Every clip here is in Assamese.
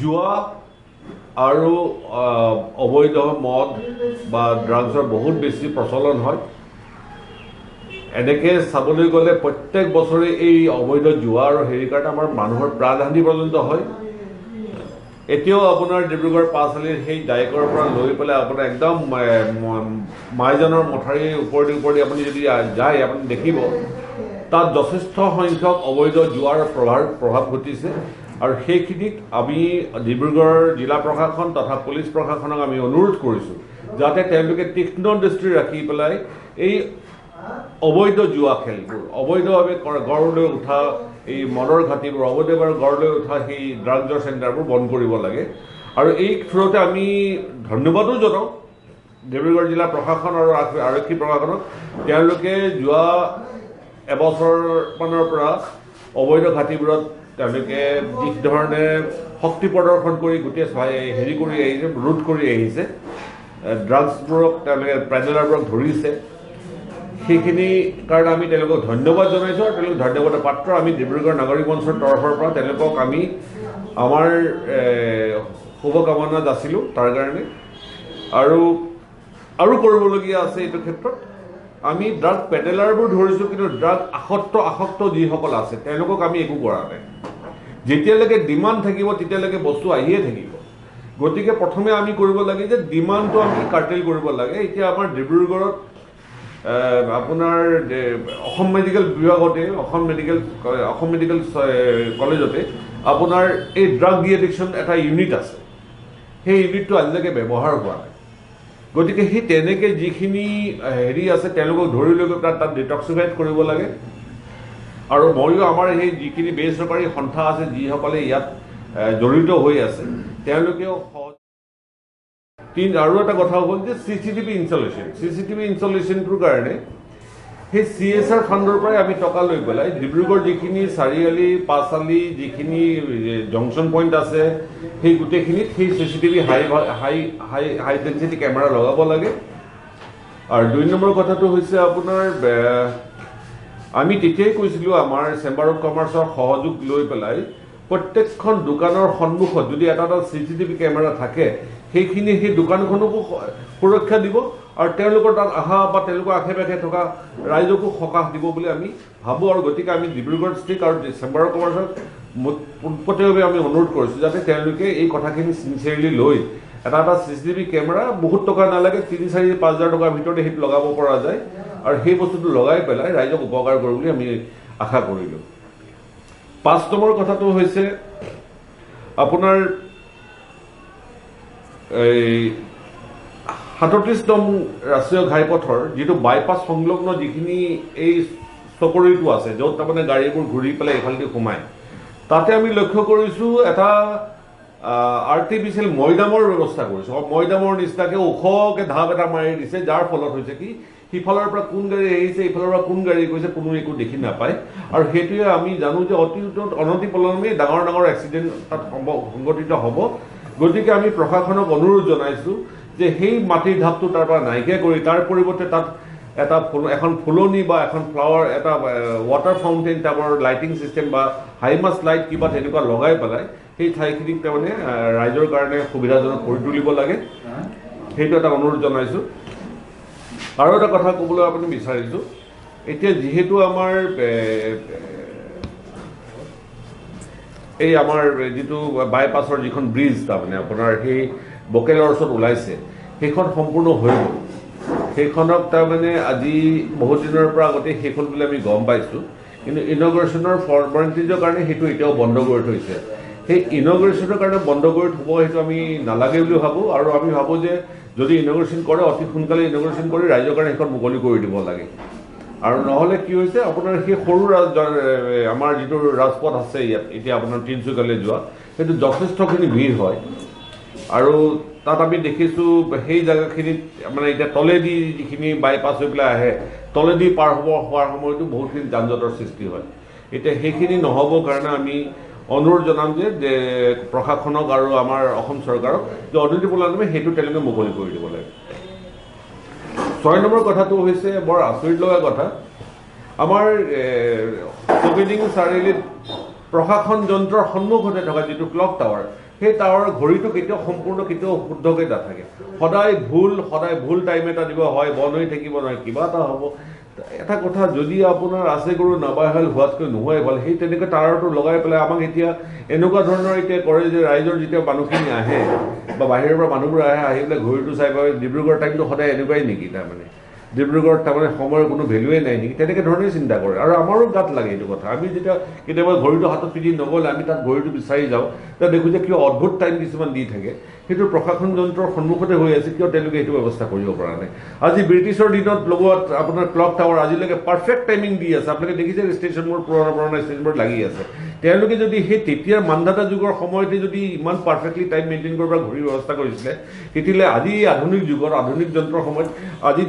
জুৱা আৰু অবৈধ মদ বা ড্ৰাগছৰ বহুত বেছি প্ৰচলন হয়। এনেকৈ চাবলৈ গ'লে প্ৰত্যেক বছৰে এই অবৈধ জুৱা আৰু হেৰিৰ কাৰণে আমাৰ মানুহৰ প্ৰাণহানি পৰ্যন্ত হয়। এতিয়াও আপোনাৰ ডিব্ৰুগড় পাঁচআলিৰ সেই ডাইকৰ পৰা লৈ পেলাই আপোনাৰ একদম মাইজানৰ মথাৰিৰ ওপৰেদি আপুনি যদি যায় আপুনি দেখিব তাত যথেষ্ট সংখ্যক অবৈধ জুৱাৰ প্ৰভাৱ ঘটিছে। আৰু সেইখিনিক আমি ডিব্ৰুগড় জিলা প্ৰশাসন তথা পুলিচ প্ৰশাসনক আমি অনুৰোধ কৰিছোঁ যাতে তেওঁলোকে তীক্ষ্ণ দৃষ্টি ৰাখি পেলাই এই অবৈধ জুৱা খেলবোৰ, অবৈধভাৱে গঢ় লৈ উঠা এই মদৰ ঘাটিবোৰ, অবৈধভাৱে গঢ় লৈ উঠা সেই ড্ৰাগছৰ চেণ্টাৰবোৰ বন্ধ কৰিব লাগে। আৰু এই থ্ৰুতে আমি ধন্যবাদো জনাওঁ ডিব্ৰুগড় জিলা প্ৰশাসন আৰু আৰক্ষী প্ৰশাসনক। তেওঁলোকে যোৱা এবছৰমানৰ পৰা অবৈধ ঘাটিবোৰত তেওঁলোকে যি ধৰণে শক্তি প্ৰদৰ্শন কৰি গোটেই হেৰি কৰি আহিছে, ৰোধ কৰি আহিছে, ড্ৰাগছবোৰক তেওঁলোকে পেডেলাৰবোৰক ধৰিছে, সেইখিনি কাৰণে আমি তেওঁলোকক ধন্যবাদ জনাইছোঁ আৰু তেওঁলোক ধন্যবাদৰ পাত্ৰ। আমি ডিব্ৰুগড় নাগৰিক মঞ্চৰ তৰফৰ পৰা তেওঁলোকক আমি আমাৰ শুভকামনা যাচিলোঁ তাৰ কাৰণে। আৰু কৰিবলগীয়া আছে এইটো ক্ষেত্ৰত। আমি ড্ৰাগ পেডেলাৰবোৰ ধৰিছোঁ, কিন্তু ড্ৰাগ আসক্ত যিসকল আছে তেওঁলোকক আমি একো কৰা নাই। যেতিয়ালৈকে ডিমাণ্ড থাকিব তেতিয়ালৈকে বস্তু আহিয়ে থাকিব। গতিকে প্ৰথমে আমি কৰিব লাগে যে ডিমাণ্ডটো আমি কাৰ্টেল কৰিব লাগে। এতিয়া আমাৰ ডিব্ৰুগড়ত আপোনাৰ অসম মেডিকেল বিভাগতে, অসম মেডিকেল কলেজতে আপোনাৰ এই ড্ৰাগ ডি এডিকশ্যন এটা ইউনিট আছে। সেই ইউনিটটো আজিলৈকে ব্যৱহাৰ হোৱা নাই। গতিকে সেই তেনেকৈ যিখিনি হেৰি আছে তেওঁলোকক ধৰি লৈ গৈ পেলাই তাত ডিটক্সিফাইড কৰিব লাগে। আৰু ময়ো আমাৰ সেই যিখিনি বেচৰকাৰী সন্থা আছে যিসকলে ইয়াত জড়িত হৈ আছে তেওঁলোকেও আৰু এটা কথা হ'ল যে চিচিটিভি ইনষ্টলেশ্যনটোৰ কাৰণে সেই CSR ফাণ্ডৰ পৰাই আমি টকা লৈ পেলাই ডিব্ৰুগড় যিখিনি চাৰিআলি পাঁচআলি যিখিনি জংচন পইণ্ট আছে সেই গোটেইখিনিত সেই চিচিটিভি হাই ডেঞ্চিটি কেমেৰা লগাব লাগে। আৰু 2 নম্বৰ কথাটো হৈছে আপোনাৰ আমি তেতিয়াই কৈছিলোঁ আমাৰ চেম্বাৰ অফ কমাৰ্চৰ সহযোগ লৈ পেলাই প্ৰত্যেকখন দোকানৰ সন্মুখত যদি এটা চিচিটিভি কেমেৰা থাকে সেইখিনি সেই দোকানখনকো সুৰক্ষা দিব আৰু তেওঁলোকৰ তাত অহা বা তেওঁলোকৰ আশে পাশে থকা ৰাইজকো সকাহ দিব বুলি আমি ভাবোঁ। আৰু গতিকে আমি ডিব্ৰুগড় ডিষ্ট্ৰিক্ট আৰু চেম্বাৰ অফ কমাৰ্চক পোনপটীয়াভাৱে আমি অনুৰোধ কৰিছোঁ যাতে তেওঁলোকে এই কথাখিনি চিনচিয়াৰলি লৈ এটা চিচিটিভি কেমেৰা বহুত টকা নালাগে, 3-4-5 হাজাৰ টকাৰ ভিতৰতে সেইটো লগাব পৰা যায় আৰু সেই বস্তুটো লগাই পেলাই ৰাইজক উপকাৰ কৰোঁ বুলি আমি আশা কৰিলোঁ। 5 নম্বৰ কথাটো হৈছে আপোনাৰ এই 37 নং ৰাষ্ট্ৰীয় ঘাইপথৰ যিটো বাইপাছ সংলগ্ন যিখিনি এই চকৰিটো আছে য'ত তাৰমানে গাড়ীবোৰ ঘূৰি পেলাই এইফালেদি সোমায়, তাতে আমি লক্ষ্য কৰিছোঁ এটা আৰ্টিফিচিয়েল মৈদামৰ ব্যৱস্থা কৰিছোঁ। মৈদামৰ নিচিনাকৈ ওখকৈ ঢাপ এটা মাৰি দিছে, যাৰ ফলত হৈছে কি সিফালৰ পৰা কোন গাড়ী আহিছে ইফালৰ পৰা কোন গাড়ী গৈছে কোনো একো দেখি নাপায়। আৰু সেইটোৱে আমি জানো যে অনতিপলমে ডাঙৰ এক্সিডেণ্ট তাত সংঘটিত হ'ব। গতিকে আমি প্ৰশাসনক অনুৰোধ জনাইছোঁ যে সেই মাটিৰ ঢাপটো তাৰ পৰা নাইকিয়া কৰি তাৰ পৰিৱৰ্তে তাত এখন ফুলনি বা এখন ফ্লাৱাৰ এটা ৱাটাৰ ফাউণ্টেইন টাইপৰ লাইটিং চিষ্টেম বা হাইমাছ লাইট কিবা তেনেকুৱা লগাই পেলাই সেই ঠাইখিনিক তাৰমানে ৰাইজৰ কাৰণে সুবিধাজনক কৰি তুলিব লাগে, সেইটো এটা অনুৰোধ জনাইছোঁ। আৰু এটা কথা ক'বলৈ আপুনি বিচাৰিছোঁ, এতিয়া যিহেতু আমাৰ এই আমাৰ যিটো বাইপাছৰ যিখন ব্ৰিজ তাৰমানে আপোনাৰ সেই বকেলৰ ওচৰত ওলাইছে সেইখন সম্পূৰ্ণ হৈ গ'ল। সেইখনক তাৰমানে আজি বহুত দিনৰ পৰা আগতে সেইখন বুলি আমি গম পাইছোঁ, কিন্তু ইনগ্ৰেশ্যনৰ ফৰ্মেলিটিজৰ কাৰণে সেইটো এতিয়াও বন্ধ কৰি থৈছে। সেই ইনগ্ৰেশ্যনৰ কাৰণে বন্ধ কৰি থ'ব সেইটো আমি নালাগে বুলি ভাবোঁ। আৰু আমি ভাবোঁ যে যদি ইনগ্ৰেশ্যন কৰে অতি সোনকালে ইনগ্ৰেশ্যন কৰি ৰাইজৰ কাৰণে সেইখন মুকলি কৰি দিব লাগে। আৰু নহ'লে কি হৈছে আপোনাৰ সেই সৰু আমাৰ যিটো ৰাজপথ আছে ইয়াত এতিয়া আপোনাৰ তিনিচুকীয়ালৈ যোৱা সেইটো যথেষ্টখিনি ভিৰ হয়। আৰু তাত আমি দেখিছোঁ সেই জেগাখিনিত মানে এতিয়া তলেদি যিখিনি বাইপাছ হৈ পেলাই আহে তলেদি পাৰ হোৱাৰ সময়তো বহুতখিনি যান জঁটৰ সৃষ্টি হয়। এতিয়া সেইখিনি নহ'বৰ কাৰণে আমি অনুৰোধ জনাম যে প্ৰশাসনক আৰু আমাৰ অসম চৰকাৰক যে অনতিপলমে সেইটো তেওঁলোকে মুকলি কৰি দিব লাগে। 6 নম্বৰ কথাটো হৈছে বৰ আচৰিত লগা কথা, আমাৰ চৌকিডিং চাৰিআলিত প্ৰশাসন যন্ত্ৰৰ সন্মুখতে থকা যিটো ক্লক টাৱাৰ সেই তাৰ ঘড়ীটো কেতিয়াও সম্পূৰ্ণ কেতিয়াও শুদ্ধকৈ নাথাকে সদায় ভুল টাইম এটা দিব হয় বন্ধ হৈ থাকিব নহয় কিবা এটা হ'ব এটা কথা যদি আপোনাৰ আছে গৰু নাবাহল হোৱাতকৈ নোহোৱাই ভাল সেই তেনেকৈ তাঁৰটো লগাই পেলাই আমাক এতিয়া এনেকুৱা ধৰণৰ এতিয়া কৰে যে ৰাইজৰ যেতিয়া মানুহখিনি আহে বা বাহিৰৰ পৰা মানুহবোৰ আহি পেলাই ঘড়ীটো চাই পাই ডিব্ৰুগড় টাইমটো সদায় এনেকুৱাই নেকি তাৰমানে ডিব্ৰুগড়ত তাৰমানে সময়ৰ কোনো ভেলুৱে নাই নেকি তেনেকৈ ধৰণে চিন্তা কৰে আৰু আমাৰো গাত লাগে এইটো কথা আমি যেতিয়া কেতিয়াবা ঘড়ীটো হাতত পিন্ধি নগ'লে আমি তাত ঘড়ীটো বিচাৰি যাওঁ তেতিয়া দেখোঁ যে কিয় অদ্ভুত টাইম কিছুমান দি থাকে সেইটো প্ৰশাসন যন্ত্ৰৰ সন্মুখতে হৈ আছে কিয় তেওঁলোকে এইটো ব্যৱস্থা কৰিব পৰা নাই আজি ব্ৰিটিছৰ দিনত লগোৱাত আপোনাৰ ক্লক টাৱাৰ আজিলৈকে পাৰফেক্ট টাইমিং দি আছে আপোনালোকে দেখিছে ষ্টেচনবোৰ পুৰণা ষ্টেচনবোৰ লাগি আছে তেওঁলোকে যদি সেই তেতিয়াৰ মানধাতা যুগৰ সময়তে যদি ইমান পাৰফেক্টলি টাইম মেইনটেইন কৰিব পৰা ঘড়ীৰ ব্যৱস্থা কৰিছিলে তেতিয়াহ'লে আজি আধুনিক যুগৰ আধুনিক যন্ত্ৰৰ সময়ত আজি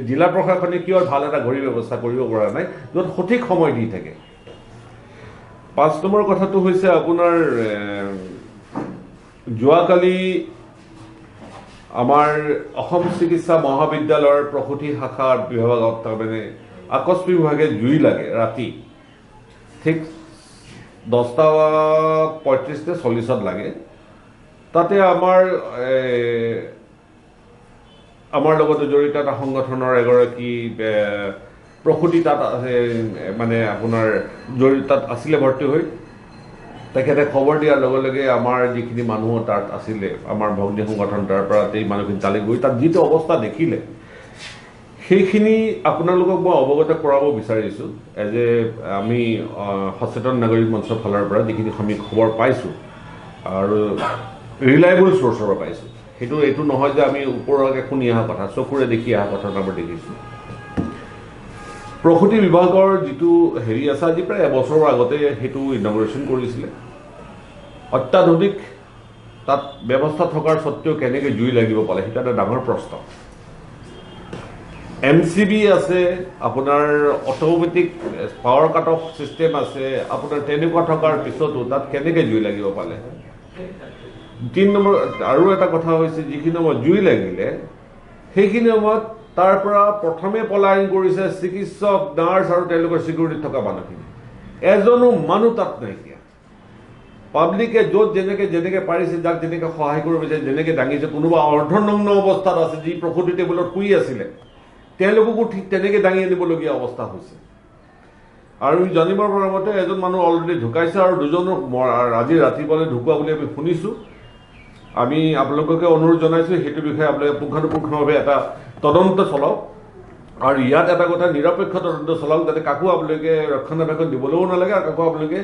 জিলা প্ৰশাসনে কিয় ভাল এটা ঘড়ীৰ ব্যৱস্থা কৰিব পৰা নাই য'ত সঠিক সময় দি থাকে 5 নম্বৰ কথাটো হৈছে আপোনাৰ যোৱাকালি আমাৰ অসম চিকিৎসা মহাবিদ্যালয়ৰ প্ৰসূতি শাখাৰ বিভাগত তাৰমানে আকস্মিকভাৱে জুই লাগে ৰাতি ঠিক 10:35-40 লাগে তাতে আমাৰ লগতে জড়িত এটা সংগঠনৰ এগৰাকী প্ৰসূতি তাত মানে আপোনাৰ জড়িত তাত আছিলে ভৰ্তি হৈ তেখেতে খবৰ দিয়াৰ লগে লগে আমাৰ যিখিনি মানুহ তাত আছিলে আমাৰ ভগ্নী সংগঠন তাৰ পৰা এই মানুহখিনি তালৈ গৈ তাত যিটো অৱস্থা দেখিলে সেইখিনি আপোনালোকক মই অৱগত কৰাব বিচাৰিছোঁ এজ এ আমি সচেতন নাগৰিক মঞ্চৰ ফালৰ পৰা যিখিনি আমি খবৰ পাইছোঁ আৰু ৰিলায়েবল চ'ৰ্চৰ পৰা পাইছোঁ এইটো নহয় যে আমি ওপৰলৈকে শুনি অহা কথা চকুৰে দেখি অহা কথা আমাৰ দেখিছোঁ প্ৰসূতি বিভাগৰ যিটো হেৰি আছে আজি প্ৰায় এবছৰৰ আগতে সেইটো ইনগ্ৰেশ্যন কৰিছিলে অত্যাধুনিক তাত ব্যৱস্থা থকাৰ সত্ত্বেও কেনেকৈ জুই লাগিব পালে সেইটো এটা ডাঙৰ প্ৰশ্ন MCB আছে আপোনাৰ automatic power cut off system আছে আপোনাৰ তেনেকুৱা থকাৰ পিছতো তাত কেনেকৈ জুই লাগিব পালে 3 নম্বৰ আৰু এটা কথা হৈছে যিখিনি সময়ত জুই লাগিলে সেইখিনি সময়ত তাৰ পৰা প্ৰথমে পলায়ন কৰিছে চিকিৎসক নাৰ্ছ আৰু তেওঁলোকৰ চিকিউৰিটিত থকা মানুহখিনি এজনো মানুহ তাত নাইকিয়া পাব্লিকে য'ত যেনেকৈ পাৰিছে যাক যেনেকৈ সহায় কৰিব বিচাৰিছে যেনেকৈ দাঙিছে কোনোবা অৰ্ধনগ্ন অৱস্থাত আছে যি প্ৰসূতি টেবুলত শুই আছিলে তেওঁলোককো ঠিক তেনেকৈ দাঙি আনিবলগীয়া অৱস্থা হৈছে আৰু জানিবৰ পৰা মতে এজন মানুহ অলৰেডি ঢুকাইছে আৰু দুজনক আজি ৰাতিপুৱালৈ ঢুকুৱা বুলি আমি শুনিছোঁ আমি আপোনালোককে অনুৰোধ জনাইছোঁ সেইটো বিষয়ে আপোনালোকে পুংখানুপুংখভাৱে এটা তদন্ত চলাওক আৰু ইয়াত এটা কথা নিৰপেক্ষ তদন্ত চলাওক যাতে কাকো আপোনালোকে ৰক্ষণাবেক্ষণ দিবলৈও নালাগে আৰু কাকো আপোনালোকে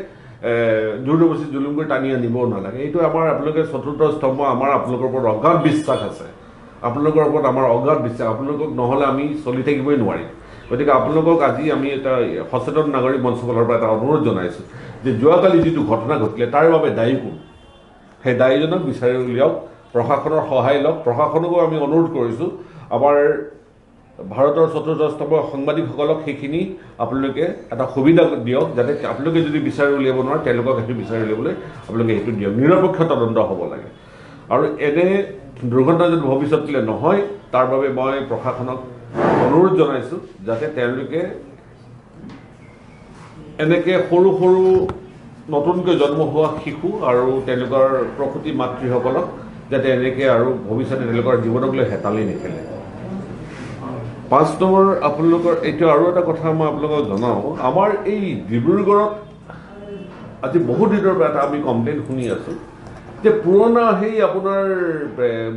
জোৰজবৰদস্তি জুলুম কৰি টানি আনিবও নালাগে এইটো আমাৰ আপোনালোকে চতুৰ্থ স্তম্ভ আমাৰ আপোনালোকৰ ওপৰত অগাধ বিশ্বাস আছে আপোনালোকৰ ওপৰত আমাৰ অগাধ বিশ্বাস আপোনালোকক নহ'লে আমি চলি থাকিবই নোৱাৰিম গতিকে আপোনালোকক আজি আমি এটা সচেতন নাগৰিক মঞ্চৰ ফালৰ পৰা এটা অনুৰোধ জনাইছোঁ যে যোৱাকালি যিটো ঘটনা ঘটিলে তাৰ বাবে দায়ী কোন সেই দায়ীজনক বিচাৰি উলিয়াওক প্ৰশাসনৰ সহায় লওক প্ৰশাসনকো আমি অনুৰোধ কৰিছোঁ আমাৰ ভাৰতৰ চতুৰ্থ স্তম্ভৰ সাংবাদিকসকলক সেইখিনি আপোনালোকে এটা সুবিধা দিয়ক যাতে আপোনালোকে যদি বিচাৰি উলিয়াব নোৱাৰে তেওঁলোকক সেইটো বিচাৰি উলিয়াবলৈ আপোনালোকে সেইটো দিয়ক নিৰপেক্ষ তদন্ত হ'ব লাগে আৰু এনে দুৰ্ঘটনা যদি ভৱিষ্যতলৈ নহয় তাৰ বাবে মই প্ৰশাসনক অনুৰোধ জনাইছোঁ যাতে তেওঁলোকে এনেকৈ সৰু সৰু নতুনকৈ জন্ম হোৱা শিশু আৰু তেওঁলোকৰ প্ৰসূতি মাতৃসকলক যাতে এনেকৈ আৰু ভৱিষ্যতে তেওঁলোকৰ জীৱনক লৈ হেতালি নেখেলে 5 নম্বৰ আপোনালোকৰ এইটো আৰু এটা কথা মই আপোনালোকক জনাওঁ আমাৰ এই ডিব্ৰুগড়ত আজি বহুত দিনৰ পৰা এটা আমি কমপ্লেইন শুনি আছোঁ যে পুৰণা সেই আপোনাৰ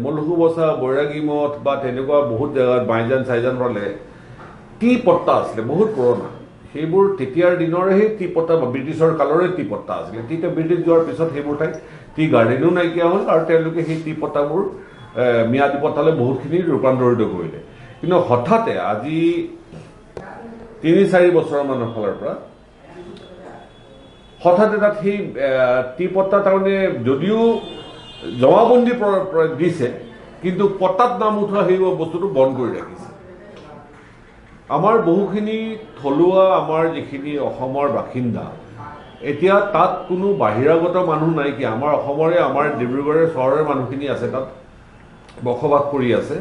মলসুবচা বৈৰাগী মঠ বা তেনেকুৱা বহুত জেগাত বাইজান চাইজান ফালে টি পট্টা আছিলে বহুত পুৰণা সেইবোৰ তেতিয়াৰ দিনৰে সেই টি পট্টা ব্ৰিটিছৰ কালৰে টি পট্টা আছিলে তেতিয়া ব্ৰিটিছ যোৱাৰ পিছত সেইবোৰ ঠাইত টি গাৰ্ডেনো নাইকিয়া হ'ল আৰু তেওঁলোকে সেই টি পট্টাবোৰ ম্যাদী পট্টালৈ বহুতখিনি ৰূপান্তৰিত কৰিলে কিন্তু হঠাতে আজি 3-4 বছৰমানৰ ফালৰ পৰা হঠাতে তাত সেই টি পট্টা তাৰমানে যদিও জমাবন্দী দিছে কিন্তু পট্টাত নাম উঠোৱা সেই বস্তুটো বন্ধ কৰি ৰাখিছে আমাৰ বহুখিনি থলুৱা আমাৰ যিখিনি অসমৰ বাসিন্দা এতিয়া তাত কোনো বাহিৰাগত মানুহ নাইকিয়া আমাৰ অসমৰে আমাৰ ডিব্ৰুগড়ৰ চহৰৰ মানুহখিনি আছে তাত বসবাস কৰি আছে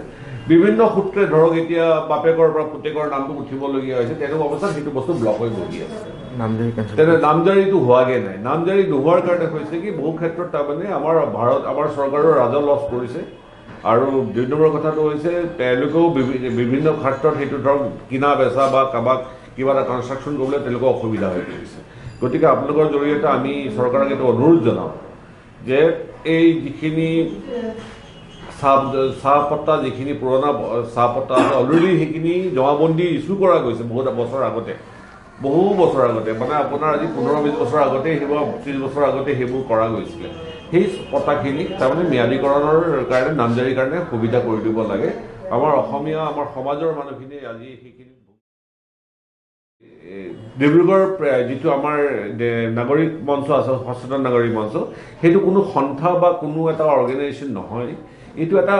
বিভিন্ন সূত্ৰে ধৰক এতিয়া বাপেকৰ পৰা পুতেকৰ নামটো উঠিবলগীয়া হৈছে তেনেকুৱা অৱস্থাত সেইটো বস্তু ব্লক হৈ বহি আছে নামজাৰিটো হোৱাগে নাই নামজাৰি নোহোৱাৰ কাৰণে হৈছে কি বহু ক্ষেত্ৰত তাৰমানে আমাৰ চৰকাৰৰ ৰাজহ লছ কৰিছে আৰু ২ নম্বৰ কথাটো হৈছে তেওঁলোকেও বিভিন্ন ক্ষেত্ৰত সেইটো ধৰক কিনা বেচা বা কাৰোবাক কিবা এটা কনষ্ট্ৰাকশ্যন কৰিবলৈ তেওঁলোকৰ অসুবিধা হৈ পৰিছে গতিকে আপোনালোকৰ জৰিয়তে আমি চৰকাৰক এইটো অনুৰোধ জনাওঁ যে এই যিখিনি চাহপত্তা যিখিনি পুৰণা চাহপত্তা আছে অলৰেডি সেইখিনি জমাবন্দী ইছ্যু কৰা গৈছে বহু বছৰ আগতে মানে আপোনাৰ আজি ১৫-২০ বছৰ আগতে সেইবোৰ ৩০ বছৰ আগতে সেইবোৰ কৰা গৈছিলে সেই পতাখিনি তাৰমানে ম্যাদীকৰণৰ কাৰণে নামজাৰিৰ কাৰণে সুবিধা কৰি দিব লাগে আমাৰ অসমীয়া আমাৰ সমাজৰ মানুহখিনি আজি সেইখিনি ডিব্ৰুগড় যিটো আমাৰ নাগৰিক মঞ্চ আছে সচেতন নাগৰিক মঞ্চ সেইটো কোনো সন্থা বা কোনো এটা অৰ্গেনাইজেশ্যন নহয় এইটো এটা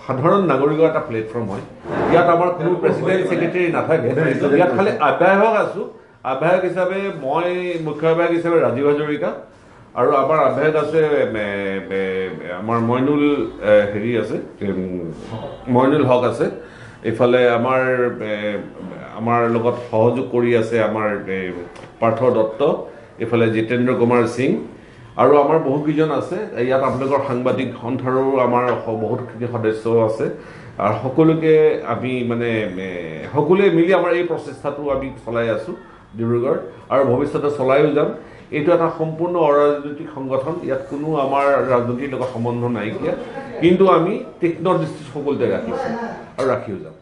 সাধাৰণ নাগৰিকৰ এটা প্লেটফৰ্ম হয় ইয়াত আমাৰ কোনো প্ৰেচিডেণ্ট ছেক্ৰেটাৰী নাথাকে ইয়াত খালি আহ্বায়ক আছোঁ আহ্বায়ক হিচাপে মই মুখ্য আহ্বায়ক হিচাপে ৰাজীৱ হাজৰিকা আৰু আমাৰ আহ্বায়ক আছে আমাৰ মইনুল আছে মইনুল হক আছে এইফালে আমাৰ লগত সহযোগ কৰি আছে আমাৰ পাৰ্থ দত্ত এইফালে জিতেন্দ্ৰ কুমাৰ সিং আৰু আমাৰ বহুকেইজন আছে ইয়াত আপোনালোকৰ সাংবাদিক সন্থাৰো আমাৰ বহুতখিনি সদস্য আছে আৰু সকলোকে আমি মানে সকলোৱে মিলি আমাৰ এই প্ৰচেষ্টাটো আমি চলাই আছোঁ ডিব্ৰুগড় আৰু ভৱিষ্যতে চলাইও যাম এইটো এটা সম্পূৰ্ণ অৰাজনৈতিক সংগঠন ইয়াত কোনো আমাৰ ৰাজনীতিৰ লগত সম্বন্ধ নাইকিয়া কিন্তু আমি তীক্ষ্ণ দৃষ্টি সকলোতে ৰাখিছোঁ আৰু ৰাখিও যাম